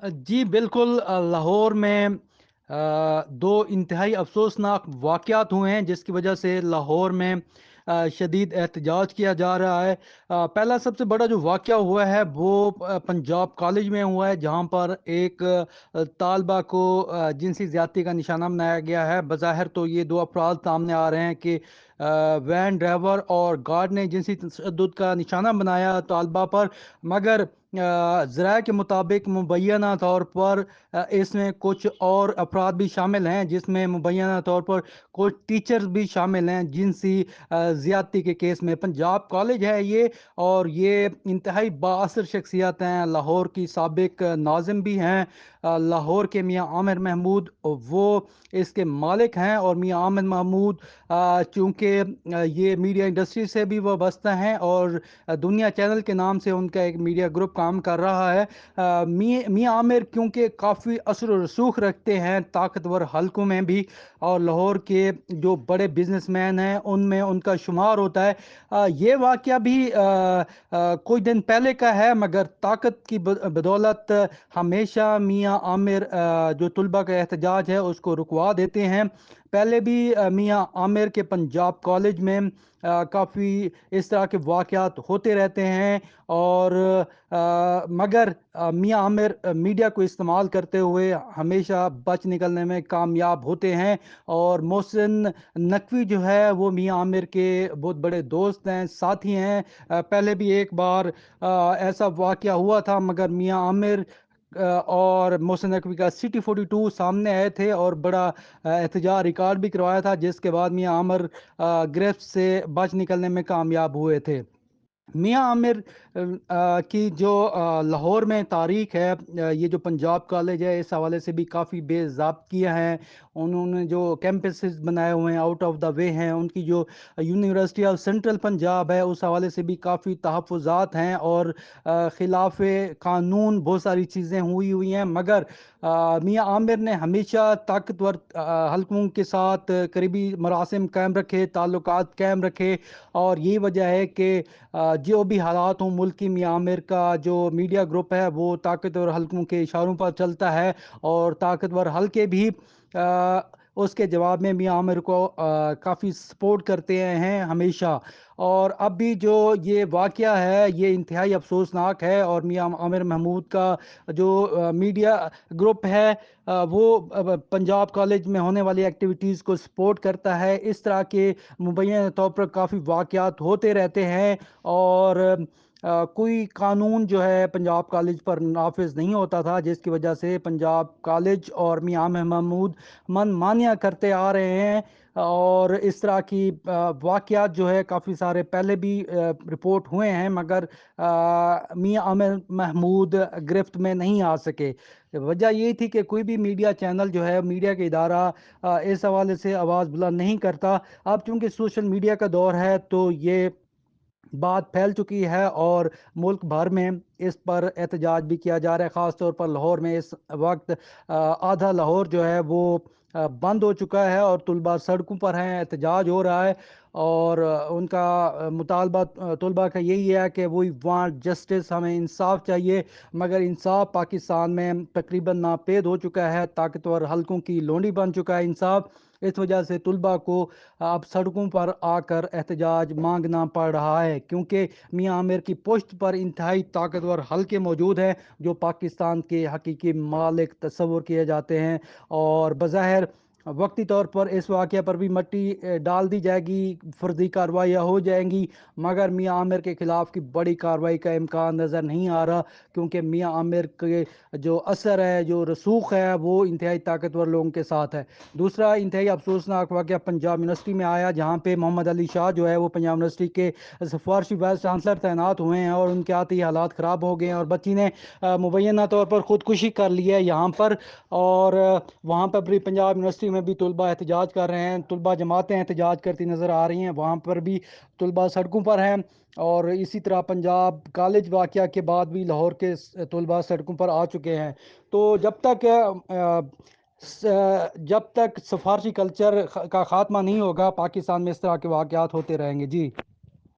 जी बिल्कुल, लाहौर में दो इंतहाई अफसोसनाक वाक़यात हुए हैं जिसकी वजह से लाहौर में शदीद एहतजाज किया जा रहा है। पहला सबसे बड़ा जो वाक़या हुआ है वो पंजाब कॉलेज में हुआ है, जहाँ पर एक तालबा को जिनसी ज़्यादती का निशाना बनाया गया है। बज़ाहिर तो ये दो अफराद सामने आ रहे हैं कि वैन ड्राइवर और गार्ड ने जिनसी तशद्दुद का निशाना बनाया तालबा पर, मगर ज़राए के मुताबिक मुबैना तौर पर इसमें कुछ और अफराद भी शामिल हैं, जिसमें मुबैना तौर पर कुछ टीचर्स भी शामिल हैं जिनसी ज़्यादती के केस में। पंजाब कॉलेज है ये, और ये इंतहाई बाअसर शख्सियत हैं। लाहौर की साबिक नाज़िम भी हैं। लाहौर के मियाँ आमिर महमूद वो इसके मालिक हैं, और मियाँ आमिर महमूद चूँकि ये मीडिया इंडस्ट्री से भी वाबस्ता हैं, और दुनिया चैनल के नाम से उनका एक मीडिया ग्रुप काम कर रहा है। मियाँ आमिर क्योंकि काफ़ी असर व रसूख रखते हैं ताकतवर हलकों में भी, और लाहौर के जो बड़े बिजनेसमैन हैं उनमें उनका शुमार होता है। ये वाक़या भी कुछ दिन पहले का है, मगर ताकत की बदौलत हमेशा मियाँ आमिर जो तुलबा का एहतजाज है उसको रुकवा देते हैं। पहले भी मियाँ आमिर के पंजाब कॉलेज में काफ़ी इस तरह के वाक़यात होते रहते हैं, और मगर मियाँ आमिर मीडिया को इस्तेमाल करते हुए हमेशा बच निकलने में कामयाब होते हैं। और मोहसिन नकवी जो है वो मियाँ आमिर के बहुत बड़े दोस्त हैं, साथी हैं। पहले भी एक बार ऐसा वाक़या हुआ था, मगर मियाँ आमिर और मोहसिन नकवी का सिटी 42 सामने आए थे, और बड़ा एहतजाज रिकॉर्ड भी करवाया था, जिसके बाद मियाँ आमिर गिरफ्त से बच निकलने में कामयाब हुए थे। मियाँ आमिर की जो लाहौर में तारीख है, ये जो पंजाब कॉलेज है इस हवाले से भी काफ़ी बेज़ाब्तियाँ हैं। उन्होंने जो कैंपसेस बनाए हुए हैं आउट ऑफ द वे हैं, उनकी जो यूनिवर्सिटी ऑफ सेंट्रल पंजाब है उस हवाले से भी काफ़ी तहफ़्फ़ुज़ात हैं, और ख़िलाफ़ कानून बहुत सारी चीज़ें हुई हुई हैं। मगर मियाँ आमिर ने हमेशा ताकतवर हलकों के साथ करीबी मरासिम कायम रखे, ताल्लुकात कायम रखे, और यही वजह है कि जो भी हालात हों मुल्क की, मियाँ आमिर का जो मीडिया ग्रुप है वो ताकतवर हलकों के इशारों पर चलता है, और ताकतवर हलके भी उसके जवाब में मियाँ आमिर को काफ़ी सपोर्ट करते हैं हमेशा। और अब भी जो ये वाक़या है ये इंतहाई अफसोसनाक है, और मियाँ आमिर महमूद का जो मीडिया ग्रुप है वो पंजाब कॉलेज में होने वाली एक्टिविटीज़ को सपोर्ट करता है। इस तरह के मुबैना तौर पर काफ़ी वाक़यात होते रहते हैं, और कोई कानून जो है पंजाब कॉलेज पर नाफिज नहीं होता था, जिसकी वजह से पंजाब कॉलेज और मियां महमूद मनमानियाँ करते आ रहे हैं। और इस तरह की वाक़यात जो है काफ़ी सारे पहले भी रिपोर्ट हुए हैं, मगर मियां आमिर महमूद गिरफ्त में नहीं आ सके। वजह यही थी कि कोई भी मीडिया चैनल जो है, मीडिया के इदारा इस हवाले से आवाज़ बुलंद नहीं करता। अब चूँकि सोशल मीडिया का दौर है तो ये बात फैल चुकी है, और मुल्क भर में इस पर एहतजाज भी किया जा रहा है। ख़ास तौर पर लाहौर में इस वक्त आधा लाहौर जो है वो बंद हो चुका है, और तुलबा सड़कों पर हैं, एहतजाज हो रहा है। और उनका मुतालबा तुलबा का यही है कि वी वांट जस्टिस, हमें इंसाफ चाहिए। मगर इंसाफ पाकिस्तान में तकरीबन नापेद हो चुका है, ताकतवर हलकों की लोंडी बन चुका है इंसाफ। इस वजह से तुलबा को अब सड़कों पर आकर एहतजाज मांगना पड़ रहा है, क्योंकि मियाँ आमिर की पुश्त पर इंतहाई ताकतवर हलके मौजूद हैं जो पाकिस्तान के हकीकी मालिक तस्वुर किए जाते हैं। और बज़ाहिर वक्ती तौर पर इस वाक़े पर भी मट्टी डाल दी जाएगी, फर्जी कार्रवाइयाँ हो जाएंगी, मगर मियाँ आमिर के ख़िलाफ़ की बड़ी कार्रवाई का इम्कान नज़र नहीं आ रहा, क्योंकि मियाँ आमिर के जो असर है, जो रसूख है, वो इंतहाई ताकतवर लोगों के साथ है। दूसरा इंतहाई अफसोसनाक वाक़या पंजाब यूनिवर्सिटी में आया, जहाँ पे मोहम्मद अली शाह जो है वो पंजाब यूनिवर्सिटी के सिफारशी वाइस चांसलर तैनात हुए हैं, और उनके आते ही हालात ख़राब हो गए हैं, और बच्ची ने मुबैना तौर पर ख़ुदकुशी कर ली है यहाँ पर। और वहाँ पर भी पंजाब यूनिवर्सिटी में भी तुलबा एहतजाज कर रहे हैं, तुलबा जमातें एहतजाज करती नज़र आ रही हैं, वहाँ पर भी तुलबा सड़कों पर हैं। और इसी तरह पंजाब कॉलेज वाक़या के बाद भी लाहौर के तुलबा सड़कों पर आ चुके हैं। तो जब तक सफारशी कल्चर का ख़ात्मा नहीं होगा, पाकिस्तान में इस तरह के वाक़यात होते रहेंगे। जी।